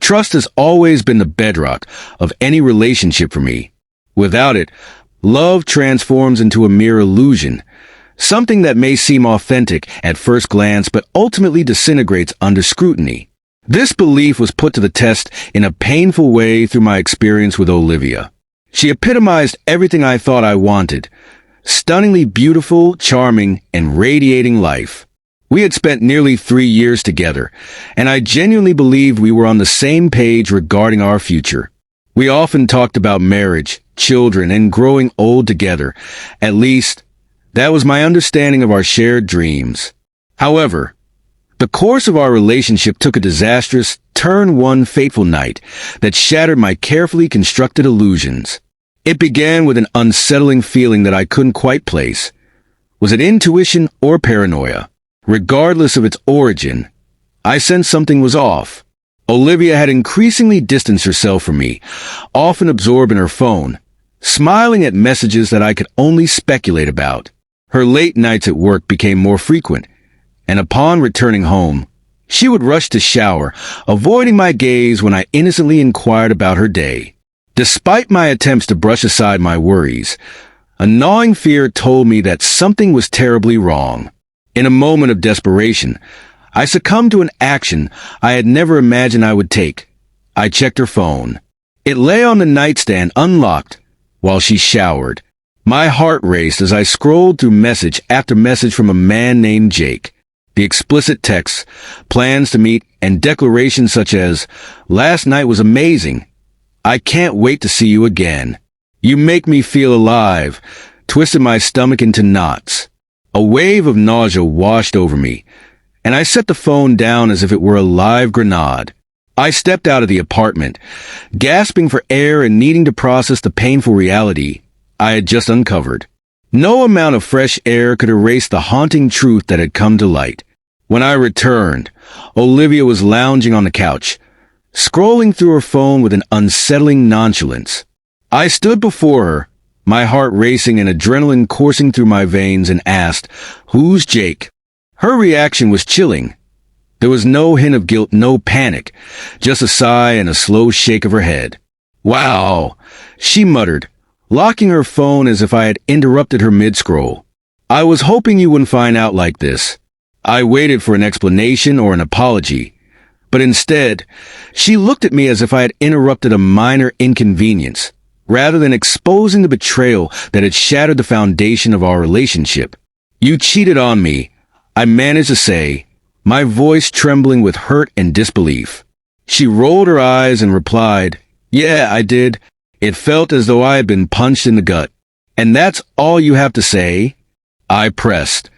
Trust has always been the bedrock of any relationship for me. Without it, love transforms into a mere illusion, something that may seem authentic at first glance but ultimately disintegrates under scrutiny. This belief was put to the test in a painful way through my experience with Olivia. She epitomized everything I thought I wanted: stunningly beautiful, charming, and radiating life. We had spent nearly 3 years together, and I genuinely believed we were on the same page regarding our future. We often talked about marriage, children, and growing old together. At least, that was my understanding of our shared dreams. However, the course of our relationship took a disastrous turn one fateful night that shattered my carefully constructed illusions. It began with an unsettling feeling that I couldn't quite place. Was it intuition or paranoia? Regardless of its origin, I sensed something was off. Olivia had increasingly distanced herself from me, often absorbed in her phone, smiling at messages that I could only speculate about. Her late nights at work became more frequent, and upon returning home, she would rush to shower, avoiding my gaze when I innocently inquired about her day. Despite my attempts to brush aside my worries, a gnawing fear told me that something was terribly wrong. In a moment of desperation, I succumbed to an action I had never imagined I would take. I checked her phone. It lay on the nightstand unlocked while she showered. My heart raced as I scrolled through message after message from a man named Jake. The explicit texts, plans to meet, and declarations such as, "Last night was amazing. I can't wait to see you again. You make me feel alive," twisted my stomach into knots. A wave of nausea washed over me, and I set the phone down as if it were a live grenade. I stepped out of the apartment, gasping for air and needing to process the painful reality I had just uncovered. No amount of fresh air could erase the haunting truth that had come to light. When I returned, Olivia was lounging on the couch, scrolling through her phone with an unsettling nonchalance. I stood before her, my heart racing and adrenaline coursing through my veins, and asked, "Who's Jake?" Her reaction was chilling. There was no hint of guilt, no panic, just a sigh and a slow shake of her head. "Wow," she muttered, locking her phone as if I had interrupted her mid-scroll. "I was hoping you wouldn't find out like this." I waited for an explanation or an apology, but instead, she looked at me as if I had interrupted a minor inconvenience, rather than exposing the betrayal that had shattered the foundation of our relationship. "You cheated on me," I managed to say, my voice trembling with hurt and disbelief. She rolled her eyes and replied, "Yeah, I did. It felt as though I had been punched in the gut." "And that's all you have to say?" I pressed,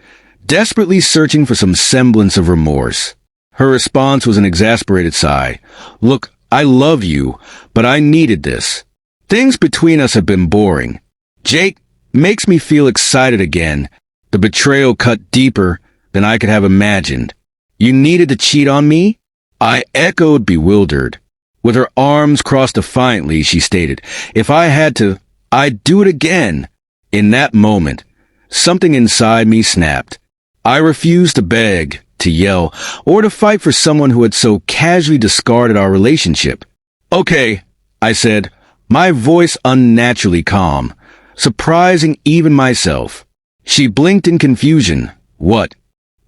desperately searching for some semblance of remorse. Her response was an exasperated sigh. "Look, I love you, but I needed this. Things between us have been boring. Jake makes me feel excited again." The betrayal cut deeper than I could have imagined. "You needed to cheat on me?" I echoed, bewildered. With her arms crossed defiantly, she stated, "If I had to, I'd do it again." In that moment, something inside me snapped. I refused to beg, to yell, or to fight for someone who had so casually discarded our relationship. "Okay," I said, my voice unnaturally calm, surprising even myself. She blinked in confusion. "What?"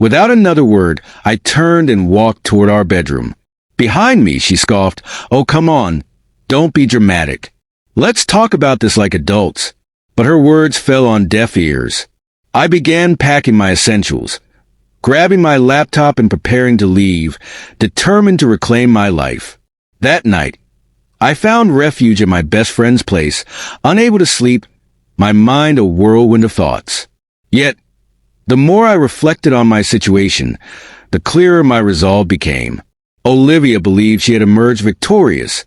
Without another word, I turned and walked toward our bedroom. Behind me, she scoffed, "Oh, come on. Don't be dramatic. Let's talk about this like adults." But her words fell on deaf ears. I began packing my essentials, grabbing my laptop and preparing to leave, determined to reclaim my life. That night, I found refuge at my best friend's place, unable to sleep, my mind a whirlwind of thoughts. Yet, the more I reflected on my situation, the clearer my resolve became. Olivia believed she had emerged victorious,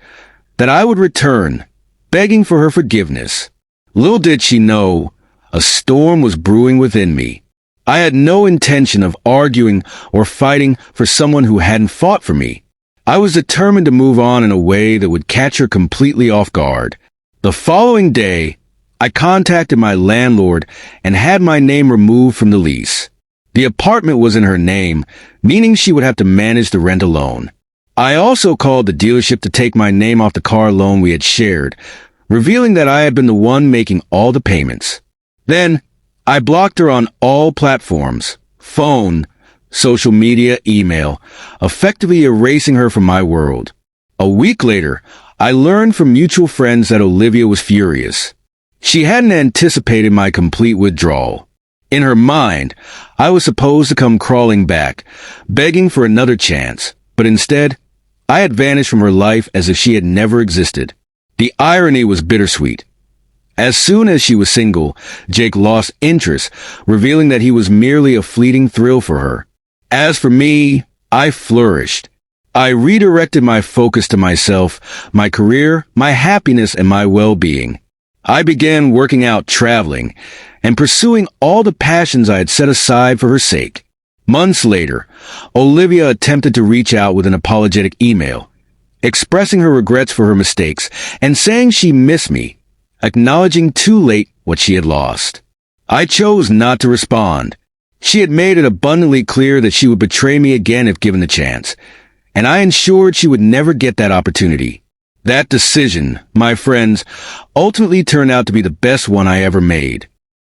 that I would return, begging for her forgiveness. Little did she know, a storm was brewing within me. I had no intention of arguing or fighting for someone who hadn't fought for me. I was determined to move on in a way that would catch her completely off guard. The following day, I contacted my landlord and had my name removed from the lease. The apartment was in her name, meaning she would have to manage the rent alone. I also called the dealership to take my name off the car loan we had shared, revealing that I had been the one making all the payments. Then, I blocked her on all platforms, phone, social media, email, effectively erasing her from my world. A week later, I learned from mutual friends that Olivia was furious. She hadn't anticipated my complete withdrawal. In her mind, I was supposed to come crawling back, begging for another chance, but instead, I had vanished from her life as if she had never existed. The irony was bittersweet. As soon as she was single, Jake lost interest, revealing that he was merely a fleeting thrill for her. As for me, I flourished. I redirected my focus to myself, my career, my happiness, and my well-being. I began working out, traveling, and pursuing all the passions I had set aside for her sake. Months later, Olivia attempted to reach out with an apologetic email, expressing her regrets for her mistakes and saying she missed me, acknowledging too late what she had lost. I chose not to respond. She had made it abundantly clear that she would betray me again if given the chance, and I ensured she would never get that opportunity. That decision, my friends, ultimately turned out to be the best one I ever made.